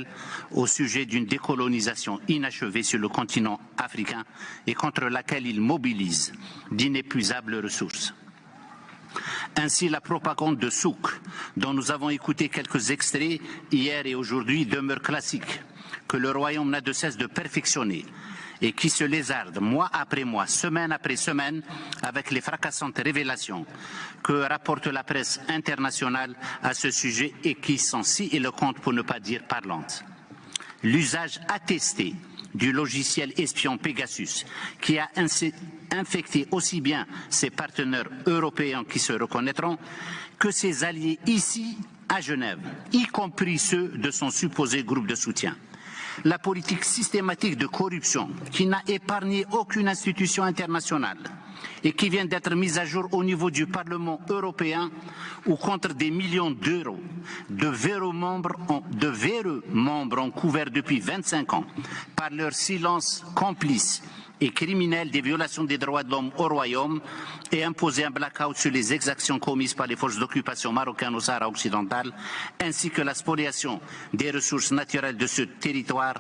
universelle au sujet d'une décolonisation inachevée sur le continent africain et contre laquelle il mobilise d'inépuisables ressources. Ainsi, la propagande de souk, dont nous avons écouté quelques extraits hier et aujourd'hui, demeure classique, que le Royaume n'a de cesse de perfectionner et qui se lézarde mois après mois, semaine après semaine, avec les fracassantes révélations que rapporte la presse internationale à ce sujet et qui sont si éloquentes pour ne pas dire parlantes. L'usage attesté du logiciel espion Pegasus, qui a infecté aussi bien ses partenaires européens qui se reconnaîtront que ses alliés ici à Genève, y compris ceux de son supposé groupe de soutien. La politique systématique de corruption qui n'a épargné aucune institution internationale et qui vient d'être mise à jour au niveau du Parlement européen où contre des millions d'euros de véreux membres ont couvert depuis 25 ans par leur silence complice et criminel des violations des droits de l'homme au Royaume et imposé un blackout sur les exactions commises par les forces d'occupation marocaines au Sahara occidental, ainsi que la spoliation des ressources naturelles de ce territoire,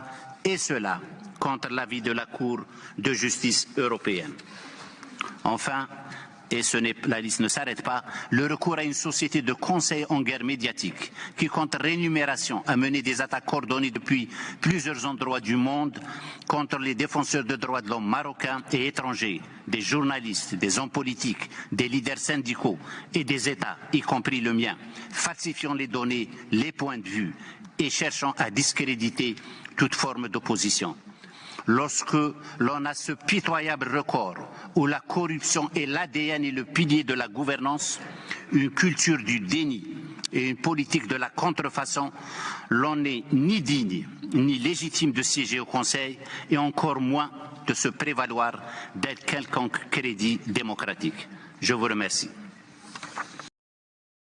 et cela contre l'avis de la Cour de justice européenne. Enfin, et la liste ne s'arrête pas, le recours à une société de conseil en guerre médiatique qui, contre rémunération, a mené des attaques coordonnées depuis plusieurs endroits du monde contre les défenseurs de droits de l'homme marocains et étrangers, des journalistes, des hommes politiques, des leaders syndicaux et des États, y compris le mien, falsifiant les données, les points de vue et cherchant à discréditer toute forme d'opposition. Lorsque l'on a ce pitoyable record où la corruption est l'ADN et le pilier de la gouvernance, une culture du déni et une politique de la contrefaçon, l'on n'est ni digne ni légitime de siéger au Conseil et encore moins de se prévaloir d'un quelconque crédit démocratique. Je vous remercie.